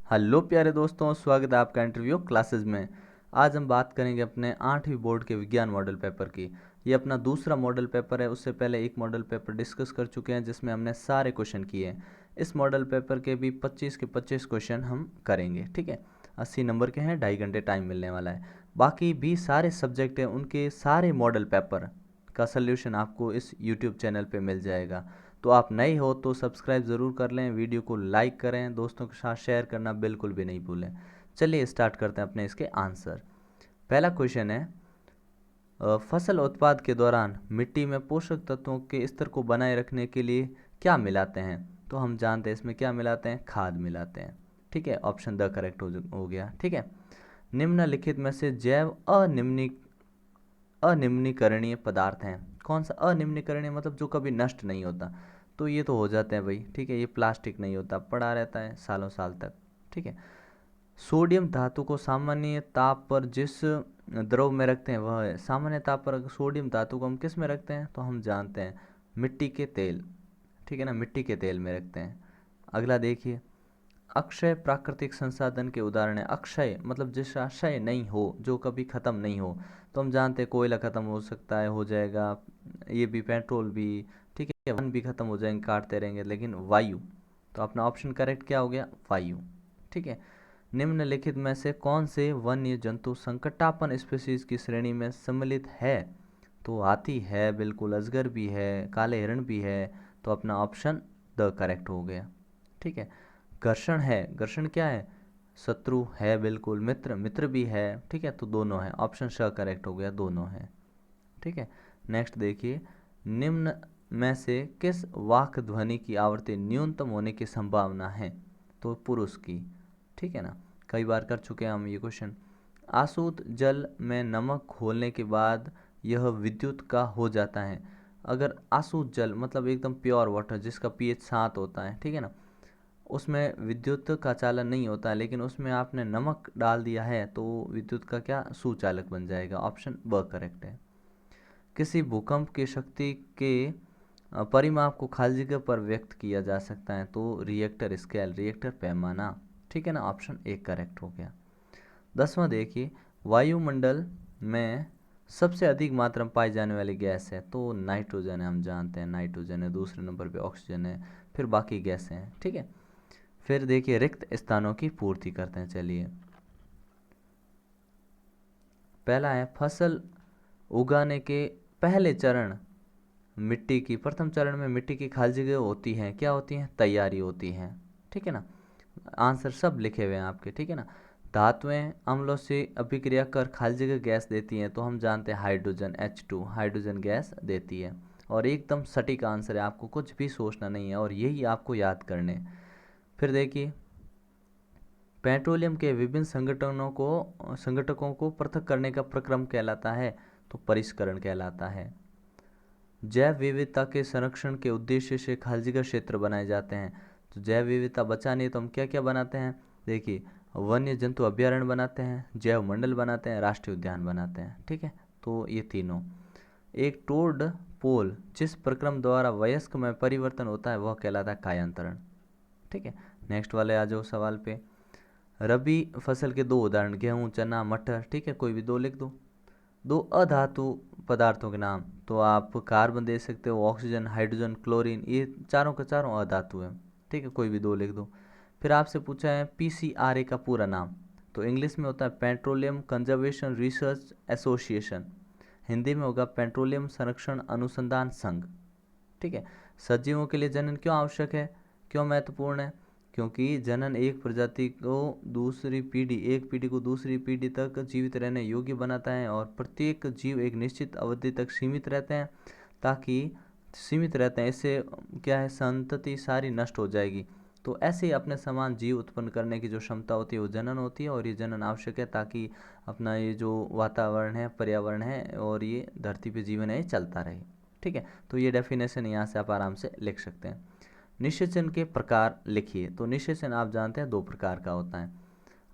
Hello प्यारे दोस्तों, स्वागत है आपका इंटरव्यू क्लासेस में। आज हम बात करेंगे अपने 8वीं बोर्ड के विज्ञान मॉडल पेपर की। ये अपना दूसरा मॉडल पेपर है। उससे पहले एक मॉडल पेपर डिस्कस कर चुके हैं जिसमें हमने सारे क्वेश्चन किए हैं। इस मॉडल पेपर के भी 25 के 25 क्वेश्चन हम करेंगे, ठीक है। 80 नंबर के हैं, 2.5 घंटे टाइम मिलने वाला है। बाकी भी सारे सब्जेक्ट हैं, उनके सारे मॉडल पेपर का सल्यूशन आपको इस यूट्यूब चैनल पे मिल जाएगा। तो आप नए हो तो सब्सक्राइब ज़रूर कर लें, वीडियो को लाइक करें, दोस्तों के साथ शेयर करना बिल्कुल भी नहीं भूलें। चलिए स्टार्ट करते हैं अपने इसके आंसर। पहला क्वेश्चन है, फसल उत्पाद के दौरान मिट्टी में पोषक तत्वों के स्तर को बनाए रखने के लिए क्या मिलाते हैं? तो हम जानते हैं इसमें क्या मिलाते हैं, खाद मिलाते हैं, ठीक है। ऑप्शन द करेक्ट हो गया, ठीक है। निम्नलिखित में से जैव अनिम्नीकरणीय पदार्थ हैं। कौन सा अनिम्नीकरणीय, मतलब जो कभी नष्ट नहीं होता? तो ये तो हो जाते हैं भाई, ठीक है। ये प्लास्टिक नहीं होता, पड़ा रहता है सालों साल तक, ठीक है। सोडियम धातु को सामान्य ताप पर जिस द्रव में रखते हैं वह है, सामान्य ताप पर सोडियम धातु को हम किस में रखते हैं? तो हम जानते हैं मिट्टी के तेल, ठीक है ना, मिट्टी के तेल में रखते हैं। अगला देखिए, अक्षय प्राकृतिक संसाधन के उदाहरण है। अक्षय मतलब जिसका क्षय नहीं हो, जो कभी खत्म नहीं हो। तो हम जानते हैं कोयला खत्म हो सकता है, हो जाएगा, ये भी, पेट्रोल भी, ठीक है। वन भी खत्म हो जाएंगे, काटते रहेंगे, लेकिन वायु। तो अपना ऑप्शन करेक्ट क्या हो गया? वायु, ठीक है। निम्नलिखित में से कौन से वन्य जंतु संकटापन स्पीशीज की श्रेणी में सम्मिलित है? तो हाथी है बिल्कुल, अजगर भी है, काले हिरण भी है। तो अपना ऑप्शन द करेक्ट हो गया, ठीक है। घर्षण है, घर्षण क्या है? शत्रु है बिल्कुल, मित्र, मित्र भी है, ठीक है। तो दोनों है, ऑप्शन श करेक्ट हो गया, दोनों है, ठीक है। नेक्स्ट देखिए, निम्न में से किस वाक् ध्वनि की आवृत्ति न्यूनतम होने की संभावना है? तो पुरुष की, ठीक है ना। कई बार कर चुके हैं हम ये क्वेश्चन। आसूत जल में नमक घोलने के बाद यह विद्युत का हो जाता है। अगर आसूत जल मतलब एकदम प्योर वाटर जिसका पीएच 7 होता है, ठीक है ना, उसमें विद्युत का चालन नहीं होता है, लेकिन उसमें आपने नमक डाल दिया है तो विद्युत का क्या, सुचालक बन जाएगा। ऑप्शन ब करेक्ट है। किसी भूकंप की शक्ति के परिमाप को खाली जगह पर व्यक्त किया जा सकता है? तो रिएक्टर स्केल, रिएक्टर पैमाना, ठीक है ना। ऑप्शन ए करेक्ट हो गया। 10वां देखिए, वायुमंडल में सबसे अधिक मात्रा में पाई जाने वाली गैस है? तो नाइट्रोजन है, हम जानते हैं नाइट्रोजन है, दूसरे नंबर पे ऑक्सीजन है, फिर बाकी गैसें हैं, ठीक है। फिर देखिए, रिक्त स्थानों की पूर्ति करते हैं। चलिए, पहला है, फसल उगाने के पहले चरण मिट्टी की, प्रथम चरण में मिट्टी की खाली जगह होती है, क्या होती है? तैयारी होती है, ठीक है ना। आंसर सब लिखे हुए हैं आपके, ठीक है ना। धातुएं अम्लों से अभिक्रिया कर खाली जगह गैस देती हैं, तो हम जानते हैं हाइड्रोजन, H2 हाइड्रोजन गैस देती है। और एकदम सटीक आंसर है, आपको कुछ भी सोचना नहीं है और यही आपको याद करने। फिर देखिए, पेट्रोलियम के विभिन्न संगठकों को पृथक करने का प्रक्रम कहलाता है? तो परिष्करण कहलाता है। जैव विविधता के संरक्षण के उद्देश्य से खाली जगह क्षेत्र बनाए जाते हैं। तो जैव विविधता बचानी है तो हम क्या क्या बनाते हैं? देखिए, वन्य जंतु अभ्यारण्य बनाते हैं, जैव मंडल बनाते हैं, राष्ट्रीय उद्यान बनाते हैं, ठीक है। तो ये तीनों। एक टोड पोल जिस प्रक्रम द्वारा वयस्क में परिवर्तन होता है वह कहलाता है कायांतरण, ठीक है। नेक्स्ट वाले आ जाओ सवाल पे। रबी फसल के दो उदाहरण, गेहूं, चना, मटर, ठीक है, कोई भी दो लिख दो। दो अधातु पदार्थों के नाम, तो आप कार्बन दे सकते हो, ऑक्सीजन, हाइड्रोजन, क्लोरीन, ये चारों के चारों अधातु हैं, ठीक है, कोई भी दो लिख दो। फिर आपसे पूछा है पीसीआरए का पूरा नाम, तो इंग्लिश में होता है petroleum conservation research association, Hindi में होगा पेट्रोलियम संरक्षण अनुसंधान संघ, ठीक है। सजीवों के लिए जनन क्यों आवश्यक है, क्यों महत्वपूर्ण है? क्योंकि जनन एक पीढ़ी को दूसरी पीढ़ी तक जीवित रहने योग्य बनाता है और प्रत्येक जीव एक निश्चित अवधि तक सीमित रहते हैं, ताकि सीमित रहते हैं, इससे क्या है, संतति सारी नष्ट हो जाएगी। तो ऐसे ही अपने समान जीव उत्पन्न करने की जो क्षमता होती है वो जनन होती है, और ये जनन आवश्यक है ताकि अपना ये जो वातावरण है, पर्यावरण है और ये धरती पे जीवन है, ये चलता रहे, ठीक है। तो ये डेफिनेशन यहाँ से आप आराम से लिख सकते हैं। निषेचन के प्रकार लिखिए। तो निषेचन आप जानते हैं दो प्रकार का होता है,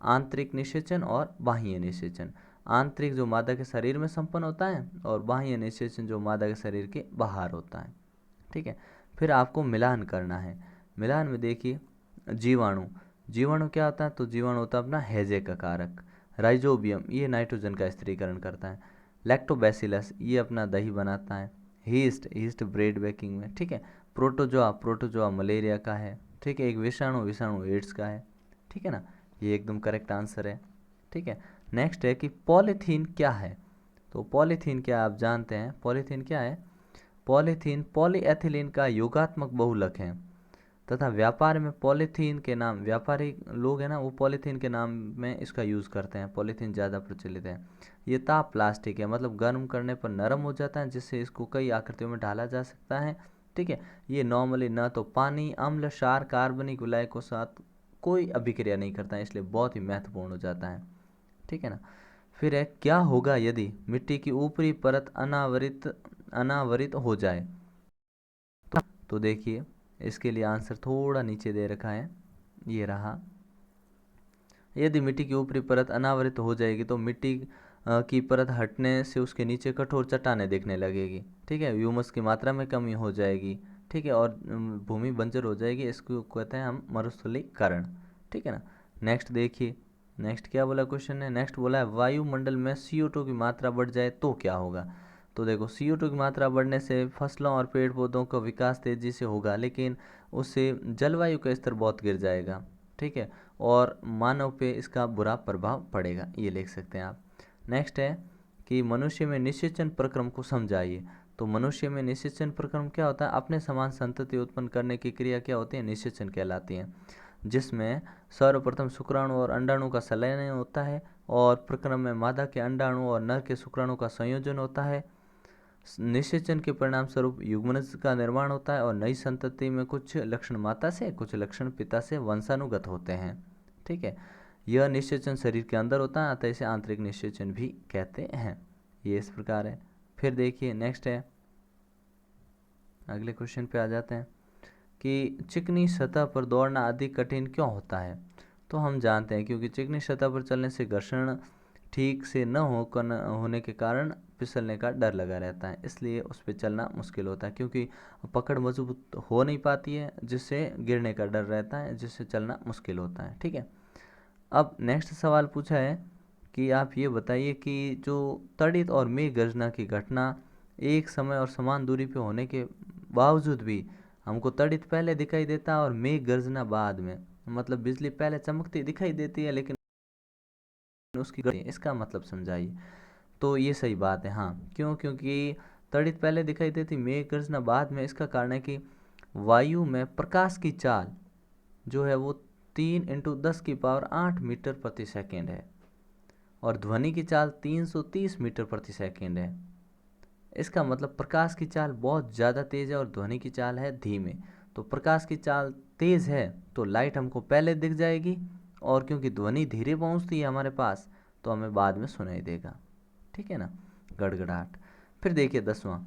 आंतरिक निषेचन और बाह्य निषेचन। आंतरिक जो मादा के शरीर में संपन्न होता है, और बाह्य निषेचन जो मादा के शरीर के बाहर होता है, ठीक है। फिर आपको मिलान करना है। मिलान में देखिए, जीवाणु, जीवाणु क्या होता है? तो जीवाणु होता है अपना हैजे का कारक। राइजोबियम ये नाइट्रोजन का स्थिरीकरण करता है। लैक्टोबैसिलस ये अपना दही बनाता है। हीस्ट हीस्ट ब्रेड बेकिंग में, ठीक है। प्रोटोजोआ प्रोटोजोआ मलेरिया का है, ठीक है। एक विषाणु विषाणु एड्स का है, ठीक है ना। ये एकदम करेक्ट आंसर है, ठीक है। नेक्स्ट है कि पॉलीथीन क्या है? तो पॉलीथीन क्या आप जानते हैं? पॉलीथीन क्या है? पॉलीथीन पॉलीएथिलीन का योगात्मक बहुलक है तथा व्यापार में पॉलीथीन के नाम, व्यापारी लोग हैं ना, वो पॉलीथीन के नाम में इसका यूज़ करते हैं। पॉलीथीन ज़्यादा प्रचलित है। ये ताप प्लास्टिक है, मतलब गर्म करने पर नरम हो जाता है, जिससे इसको कई आकृतियों में ढाला जा सकता है, ठीक है। ये नॉर्मली न तो पानी, अम्ल, क्षार, कार्बनिक विलायक के साथ कोई अभिक्रिया नहीं करता है, इसलिए बहुत ही महत्वपूर्ण हो जाता है, ठीक है ना। फिर है क्या होगा यदि मिट्टी की ऊपरी परत अनावरित अनावरित हो जाए? तो देखिए इसके लिए आंसर थोड़ा नीचे दे रखा है, ये रहा। यदि मिट्टी की ऊपरी परत अनावरित हो जाएगी तो मिट्टी की परत हटने से उसके नीचे कठोर चट्टानें दिखने लगेगी, ठीक है। ह्यूमस की मात्रा में कमी हो जाएगी, ठीक है, और भूमि बंजर हो जाएगी। इसको कहते हैं हम मरुस्थलीकरण, ठीक है ना। नेक्स्ट देखिए, नेक्स्ट क्या बोला क्वेश्चन ने? नेक्स्ट बोला है वायुमंडल में CO2 की मात्रा बढ़ जाए तो क्या होगा? तो देखो CO2 की मात्रा बढ़ने से फसलों और पेड़ पौधों का विकास तेजी से होगा, लेकिन उससे जलवायु का स्तर बहुत गिर जाएगा, ठीक है, और मानव पे इसका बुरा प्रभाव पड़ेगा, ये लिख सकते हैं आप। नेक्स्ट है कि मनुष्य में निषेचन प्रक्रम को समझाइए। तो मनुष्य में निषेचन प्रक्रम क्या होता है? अपने समान संतति उत्पन्न करने की क्रिया क्या होती है? निषेचन कहलाती है, जिसमें सर्वप्रथम शुक्राणु और अंडाणु का संलयन होता है और प्रक्रम में मादा के अंडाणु और नर के शुक्राणु का संयोजन होता है। निषेचन के परिणाम स्वरूप युग्मनज का निर्माण होता है और नई संतति में कुछ लक्षण माता से कुछ लक्षण पिता से वंशानुगत होते हैं, ठीक है। यह निषेचन शरीर के अंदर होता है, अतः इसे आंतरिक निषेचन भी कहते हैं। ये इस प्रकार है। फिर देखिए नेक्स्ट है, अगले क्वेश्चन पे आ जाते हैं कि चिकनी सतह पर दौड़ना अधिक कठिन क्यों होता है? तो हम जानते हैं क्योंकि चिकनी सतह पर चलने से घर्षण ठीक से न होने के कारण फिसलने का डर लगा रहता है, इसलिए उस पर चलना मुश्किल होता है, क्योंकि पकड़ मजबूत हो नहीं पाती है, जिससे गिरने का डर रहता है, जिससे चलना मुश्किल होता है, ठीक है। अब नेक्स्ट सवाल पूछा है कि आप ये बताइए कि जो तड़ित और मेघ गर्जना की घटना एक समय और समान दूरी पे होने के बावजूद भी हमको तड़ित पहले दिखाई देता है और मेघ गर्जना बाद में, मतलब बिजली पहले चमकती दिखाई देती है लेकिन उसकी इसका मतलब समझाइए। तो ये सही बात है, हाँ। क्यों? क्योंकि तड़ित पहले दिखाई देती, मेघ गर्जना बाद में। इसका कारण है कि वायु में प्रकाश की चाल जो है वो 3 × 10⁸ मीटर प्रति सेकेंड है और ध्वनि की चाल 330 मीटर प्रति सेकेंड है। इसका मतलब प्रकाश की चाल बहुत ज़्यादा तेज़ है और ध्वनि की चाल है धीमे। तो प्रकाश की चाल तेज़ है तो लाइट हमको पहले दिख जाएगी, और क्योंकि ध्वनि धीरे पहुंचती है हमारे पास तो हमें बाद में सुनाई देगा, ठीक है ना, गड़गड़ाहट। फिर देखिए 10वां,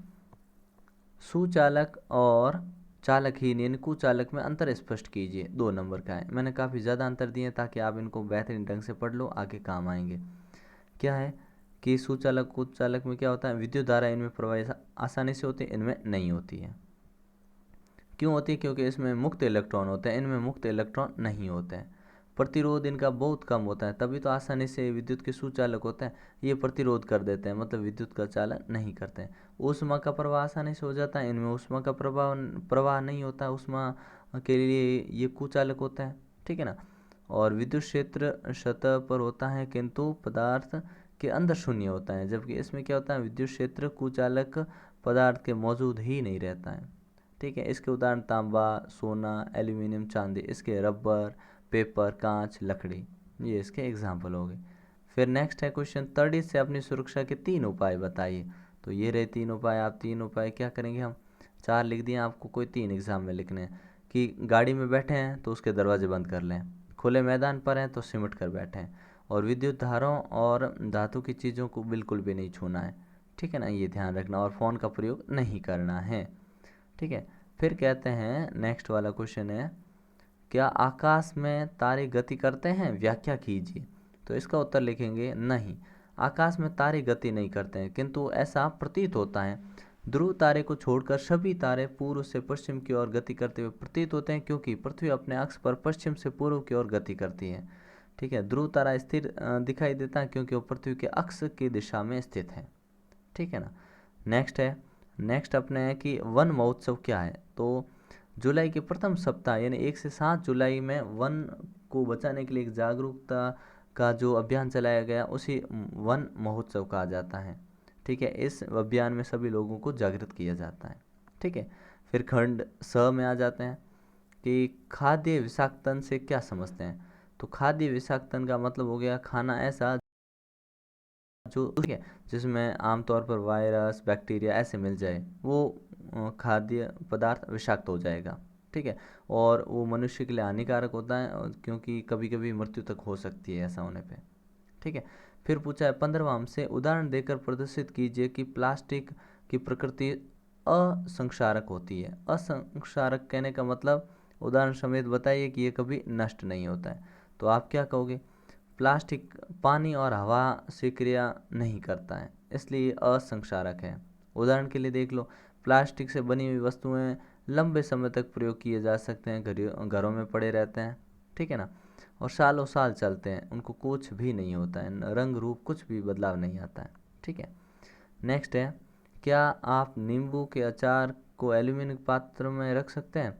सुचालक और चालकहीन यानी कुचालक में अंतर स्पष्ट कीजिए। 2 नंबर का है, मैंने काफ़ी ज़्यादा अंतर दिए ताकि आप इनको बेहतरीन ढंग से पढ़ लो, आगे काम आएंगे। क्या है कि सुचालक कुचालक में क्या होता है? विद्युत धारा इनमें प्रवाह आसानी से होती है, इनमें नहीं होती है। क्यों होती है? क्योंकि इसमें मुक्त इलेक्ट्रॉन होते हैं, इनमें मुक्त इलेक्ट्रॉन नहीं होते हैं। प्रतिरोध इनका बहुत कम होता है, तभी तो आसानी से विद्युत के सुचालक होते हैं। ये प्रतिरोध कर देते हैं, मतलब विद्युत का चालन नहीं करते हैं। ऊष्मा का प्रवाह आसानी से हो जाता है, इनमें ऊष्मा का प्रवाह नहीं होता, ऊष्मा के लिए ये कुचालक होता है, ठीक है ना। और विद्युत क्षेत्र सतह पर होता है किंतु पदार्थ के अंदर शून्य होता है, जबकि इसमें क्या होता है? विद्युत क्षेत्र कुचालक पदार्थ के मौजूद ही नहीं रहता है, ठीक है। इसके उदाहरण तांबा, सोना, एल्यूमिनियम, चांदी, इसके रबर, पेपर, कांच, लकड़ी, ये इसके एग्जाम्पल हो गए। फिर नेक्स्ट है क्वेश्चन, तड़ित से अपनी सुरक्षा के 3 उपाय बताइए। तो ये रहे 3 उपाय। आप 3 उपाय क्या करेंगे? हम 4 लिख दिए, आपको कोई 3 एग्जाम में लिखने हैं। कि गाड़ी में बैठे हैं तो उसके दरवाजे बंद कर लें, खुले मैदान पर हैं तो सिमट कर बैठें, और विद्युत धाराओं और धातु की चीज़ों को बिल्कुल भी नहीं छूना है, ठीक है ना, ये ध्यान रखना, और फ़ोन का प्रयोग नहीं करना है, ठीक है। फिर कहते हैं नेक्स्ट वाला क्वेश्चन है, क्या आकाश में तारे गति करते हैं? व्याख्या कीजिए। तो इसका उत्तर लिखेंगे नहीं, आकाश में तारे गति नहीं करते हैं, किंतु ऐसा प्रतीत होता है। ध्रुव तारे को छोड़कर सभी तारे पूर्व से पश्चिम की ओर गति करते हुए प्रतीत होते हैं, क्योंकि पृथ्वी अपने अक्ष पर पश्चिम से पूर्व की ओर गति करती है। ठीक है, ध्रुव तारा स्थिर दिखाई देता है क्योंकि वो पृथ्वी के अक्ष की दिशा में स्थित है। ठीक है ना। नेक्स्ट अपने है कि वन महोत्सव क्या है। तो जुलाई के प्रथम सप्ताह यानी 1 से 7 जुलाई में वन को बचाने के लिए एक जागरूकता का जो अभियान चलाया गया उसी वन महोत्सव कहा जाता है। ठीक है, इस अभियान में सभी लोगों को जागृत किया जाता है। ठीक है, फिर खंड स में आ जाते हैं कि खाद्य विषाक्तन से क्या समझते हैं। तो खाद्य विषाक्तन का मतलब हो गया खाना ऐसा जो, ठीक है, जिसमें आमतौर पर वायरस बैक्टीरिया ऐसे मिल जाए, वो खाद्य पदार्थ विषाक्त हो जाएगा। ठीक है, और वो मनुष्य के लिए हानिकारक होता है क्योंकि कभी कभी मृत्यु तक हो सकती है ऐसा होने पे। ठीक है, फिर पूछा है 15वां हमसे उदाहरण देकर प्रदर्शित कीजिए कि प्लास्टिक की प्रकृति असंक्षारक होती है। असंक्षारक कहने का मतलब उदाहरण समेत बताइए कि ये कभी नष्ट नहीं होता है। तो आप क्या कहोगे, प्लास्टिक पानी और हवा से क्रिया नहीं करता है इसलिए असंक्षारक है। उदाहरण के लिए देख लो, प्लास्टिक से बनी हुई वस्तुएं लंबे समय तक प्रयोग किए जा सकते हैं, घरों में पड़े रहते हैं। ठीक है ना, और सालों साल चलते हैं, उनको कुछ भी नहीं होता है, रंग रूप कुछ भी बदलाव नहीं आता है। ठीक है, नेक्स्ट है, क्या आप नींबू के अचार को एल्यूमिनियम पात्र में रख सकते हैं।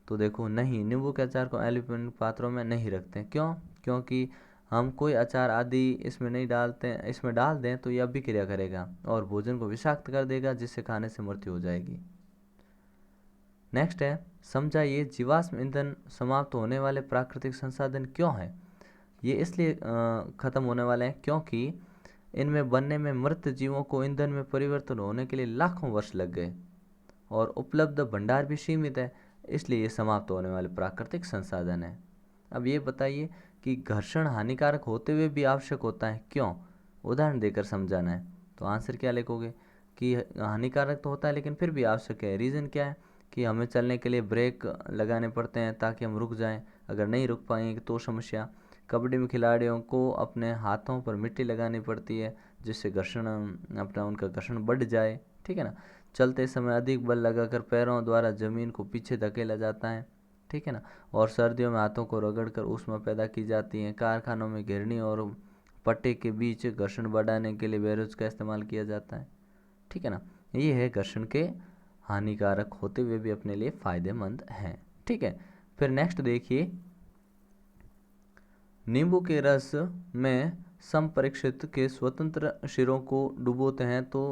तो देखो नहीं, नींबू के अचार को एल्यूमिनियम पात्रों में नहीं रखते। क्यों, क्योंकि हम कोई अचार आदि इसमें नहीं डालते हैं, इसमें डाल दें तो यह अभिक्रिया करेगा और भोजन को विषाक्त कर देगा, जिससे खाने से मृत्यु हो जाएगी। नेक्स्ट है, समझाइए जीवाश्म ईंधन समाप्त होने वाले प्राकृतिक संसाधन क्यों हैं। ये इसलिए ख़त्म होने वाले हैं क्योंकि इनमें बनने में मृत जीवों को ईंधन में परिवर्तन होने के लिए लाखों वर्ष लग गए और उपलब्ध भंडार भी सीमित है, इसलिए ये समाप्त होने वाले प्राकृतिक संसाधन है। अब ये बताइए कि घर्षण हानिकारक होते हुए भी आवश्यक होता है, क्यों, उदाहरण देकर समझाना है। तो आंसर क्या लिखोगे कि हानिकारक तो होता है लेकिन फिर भी आवश्यक है। रीज़न क्या है कि हमें चलने के लिए ब्रेक लगाने पड़ते हैं ताकि हम रुक जाएं, अगर नहीं रुक पाएंगे तो समस्या। कबड्डी में खिलाड़ियों को अपने हाथों पर मिट्टी लगानी पड़ती है जिससे घर्षण उनका घर्षण बढ़ जाए। ठीक है ना, चलते समय अधिक बल लगाकर पैरों द्वारा जमीन को पीछे धकेला जाता है। ठीक है ना, और सर्दियों में हाथों को रगड़कर ऊष्मा पैदा की जाती है। कारखानों में घिरनी और पट्टे के बीच घर्षण बढ़ाने के लिए बेरोज का इस्तेमाल किया जाता है। ठीक है ना, ये है घर्षण के हानिकारक होते हुए भी अपने लिए फायदेमंद हैं। ठीक है, फिर नेक्स्ट देखिए, नींबू के रस में संपरीक्षित के स्वतंत्र सिरों को डुबोते हैं तो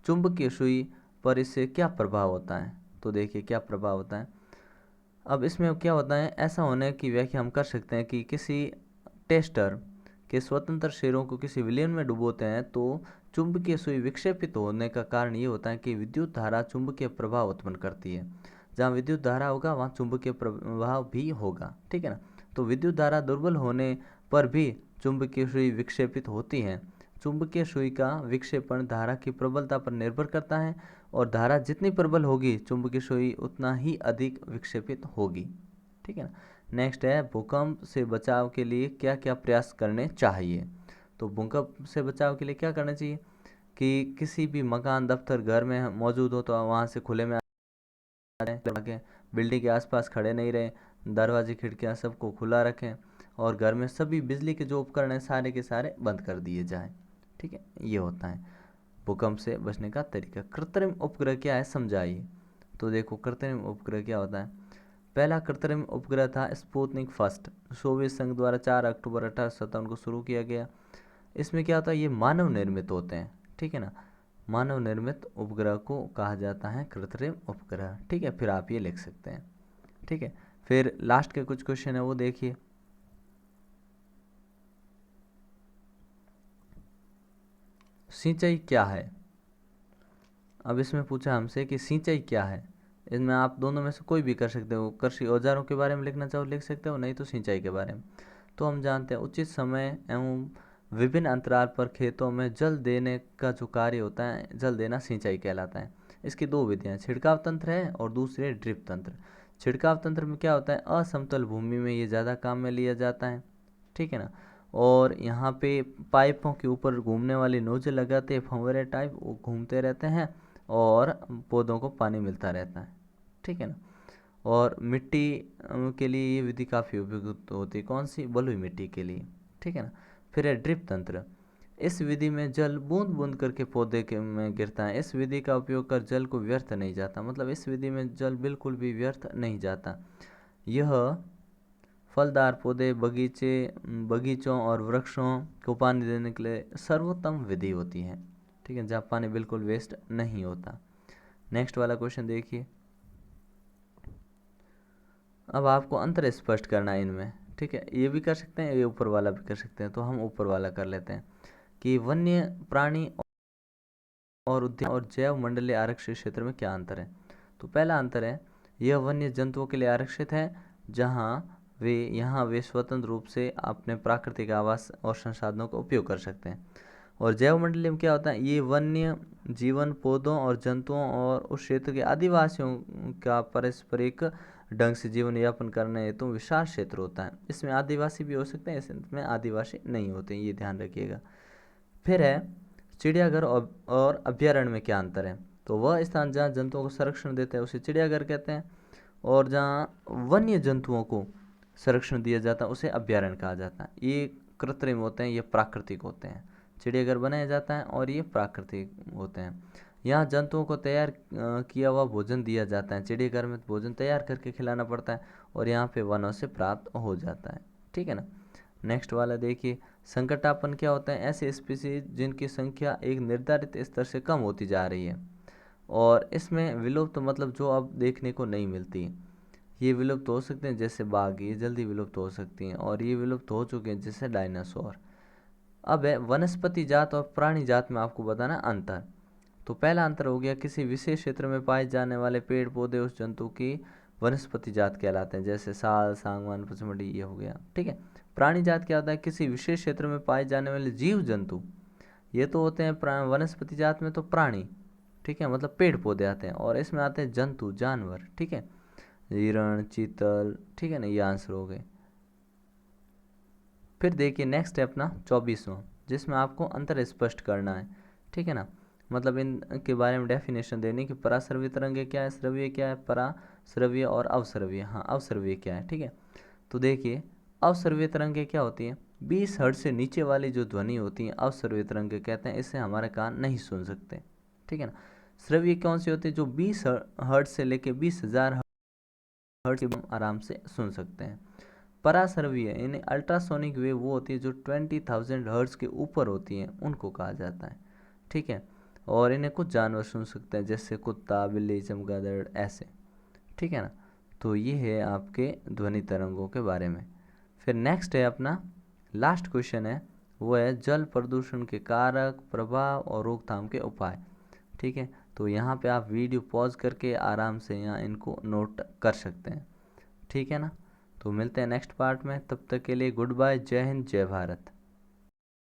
चुंबकीय सुई पर इससे क्या प्रभाव होता है। तो देखिए क्या प्रभाव होता है। अब इसमें क्या होता है, ऐसा होने की व्याख्या हम कर सकते हैं कि किसी टेस्टर के स्वतंत्र सिरों को किसी विलयन में डुबोते हैं तो चुंबकीय सुई विक्षेपित होने का कारण ये होता है कि विद्युत धारा चुंबकीय प्रभाव उत्पन्न करती है। जहाँ विद्युत धारा होगा वहाँ चुंबकीय प्रभाव भी होगा। ठीक है ना, तो विद्युत धारा दुर्बल होने पर भी चुंबकीय सुई विक्षेपित होती है। चुंबकीय सुई का विक्षेपण धारा की प्रबलता पर निर्भर करता है और धारा जितनी प्रबल होगी चुंबकीय सुई उतना ही अधिक विक्षेपित होगी। ठीक है ना, नेक्स्ट है, भूकंप से बचाव के लिए क्या क्या प्रयास करने चाहिए। तो भूकंप से बचाव के लिए क्या करना चाहिए कि किसी भी मकान दफ्तर घर में मौजूद हो तो वहाँ से खुले में आ जाएं, बिल्डिंग के आसपास खड़े नहीं रहें, दरवाजे खिड़कियाँ सबको खुला रखें और घर में सभी बिजली के जो उपकरण हैं सारे के सारे बंद कर दिए जाएं। ठीक है, ये होता है भूकंप से बचने का तरीका। कृत्रिम उपग्रह क्या है समझाइए। तो देखो कृत्रिम उपग्रह क्या होता है। पहला कृत्रिम उपग्रह था स्पुतनिक फर्स्ट, सोवियत संघ द्वारा 4 अक्टूबर 1857 को शुरू किया गया। इसमें क्या होता है, ये मानव निर्मित होते हैं। ठीक है ना, मानव निर्मित उपग्रह को कहा जाता है कृत्रिम उपग्रह। ठीक है, फिर आप ये लिख सकते हैं। ठीक है, फिर लास्ट के कुछ क्वेश्चन है वो देखिए। सिंचाई क्या है। अब इसमें पूछा हमसे कि सिंचाई क्या है। इसमें आप दोनों में से कोई भी कर सकते हो, कृषि औजारों के बारे में लिखना चाहो लिख सकते हो, नहीं तो सिंचाई के बारे में। तो हम जानते हैं उचित समय एवं विभिन्न अंतराल पर खेतों में जल देने का जो कार्य होता है, जल देना सिंचाई कहलाता है। इसकी दो विधियाँ, छिड़काव तंत्र है और दूसरी है ड्रिप तंत्र। छिड़काव तंत्र में क्या होता है, असमतल भूमि में ये ज़्यादा काम में लिया जाता है। ठीक है ना, और यहाँ पे पाइपों के ऊपर घूमने वाली नोजल लगाते हैं, फंवरे टाइप, वो घूमते रहते हैं और पौधों को पानी मिलता रहता है, ठीक है ना। और मिट्टी के लिए ये विधि काफ़ी उपयुक्त होती है, कौन सी, बलुई मिट्टी के लिए, ठीक है ना। फिर है ड्रिप तंत्र। इस विधि में जल बूंद बूंद करके पौधे के में गिरता है। इस विधि का उपयोग कर जल को व्यर्थ नहीं जाता, मतलब इस विधि में जल बिल्कुल भी व्यर्थ नहीं जाता। यह फलदार पौधे, बगीचों और वृक्षों को पानी देने के लिए सर्वोत्तम विधि होती है, ठीक है, जहाँ पानी बिल्कुल वेस्ट नहीं होता। नेक्स्ट वाला क्वेश्चन देखिए। अब आपको अंतर स्पष्ट करना है इनमें, ठीक है, ये भी कर सकते हैं, ये ऊपर वाला भी कर सकते हैं, तो हम ऊपर वाला कर लेते हैं कि वन्य प्राणी और उद्यान और जैव मंडलीय आरक्षित क्षेत्र में क्या अंतर है। तो पहला अंतर है, यह वन्य जंतुओं के लिए आरक्षित है, यहाँ वे स्वतंत्र रूप से अपने प्राकृतिक आवास और संसाधनों का उपयोग कर सकते हैं। और जैव मंडलीय में क्या होता है, ये वन्य जीवन, पौधों और जंतुओं और उस क्षेत्र के आदिवासियों का पारस्परिक ढंग से जीवन यापन करने हेतु विशाल क्षेत्र होता है। इसमें आदिवासी भी हो सकते हैं, इसमें आदिवासी नहीं होते, ये ध्यान रखिएगा। फिर है चिड़ियाघर और अभ्यारण्य में क्या अंतर है। तो वह स्थान जहाँ जंतुओं को संरक्षण देते हैं उसे चिड़ियाघर कहते हैं, और जहाँ वन्य जंतुओं को संरक्षण दिया जाता है उसे अभ्यारण्य कहा जाता है। ये कृत्रिम होते हैं, ये प्राकृतिक होते हैं। चिड़ियाघर बनाया जाता है और ये प्राकृतिक होते हैं। यहाँ जंतुओं को तैयार किया हुआ भोजन दिया जाता है। चिड़ियाघर में भोजन तैयार करके खिलाना पड़ता है और यहाँ पे वनों से प्राप्त हो जाता है, ठीक है ना। नेक्स्ट वाला देखिए, संकटापन क्या होता है, ऐसे स्पीसीज जिनकी संख्या एक निर्धारित स्तर से कम होती जा रही है और इसमें विलुप्त मतलब जो अब देखने को नहीं मिलती, ये विलुप्त हो सकते हैं, जैसे बाघ, ये जल्दी विलुप्त हो सकती हैं, और ये विलुप्त हो चुके हैं जैसे डायनासोर। अब है वनस्पति जात और प्राणी जात में आपको बताना अंतर। तो पहला अंतर हो गया, किसी विशेष क्षेत्र में पाए जाने वाले पेड़ पौधे उस जंतु की वनस्पति जात कहलाते हैं, जैसे साल, सागवान, पचमढ़ी, ये हो गया, ठीक है। प्राणी जात क्या होता है, किसी विशेष क्षेत्र में पाए जाने वाले जीव जंतु, ये तो होते हैं वनस्पति जात में तो प्राणी, ठीक है, मतलब पेड़ पौधे आते हैं, और इसमें आते हैं जंतु, जानवर, ठीक है, हिरण, चीतल, ठीक है ना, ये आंसर हो गए। फिर देखिए नेक्स्ट है अपना 24वां, जिसमें आपको अंतर स्पष्ट करना है, ठीक है ना, मतलब इनके बारे में डेफिनेशन देनी कि पराश्रव्य तरंगे क्या है, श्रव्य क्या है, पराश्रव्य और अवश्रव्य, हाँ अवश्रव्य क्या है, ठीक है। तो देखिए अवश्रव्य तरंगे क्या होती है, 20 हर्ट्ज से नीचे वाली जो ध्वनि होती है अवश्रव्य तरंगे कहते हैं, इससे हमारे कान नहीं सुन सकते, ठीक है ना। श्रव्य कौन सी होती है, जो 20 हर्ट्ज से लेके 20,000 हर्ट्ज हम आराम से सुन सकते हैं। पराश्रव्य यानी अल्ट्रासोनिक वेव वो होती है जो 20,000 हर्ट्ज के ऊपर होती हैं, उनको कहा जाता है, ठीक है। और इन्हें कुछ जानवर सुन सकते हैं, जैसे कुत्ता, बिल्ली, चमगादड़, ऐसे, ठीक है ना। तो ये है आपके ध्वनि तरंगों के बारे में। फिर नेक्स्ट है अपना लास्ट क्वेश्चन है, वो है जल प्रदूषण के कारक, प्रभाव और रोकथाम के उपाय, ठीक है। तो यहाँ पे आप वीडियो पॉज करके आराम से यहाँ इनको नोट कर सकते हैं, ठीक है ना। तो मिलते हैं नेक्स्ट पार्ट में, तब तक के लिए गुड बाय, जय हिंद, जय भारत।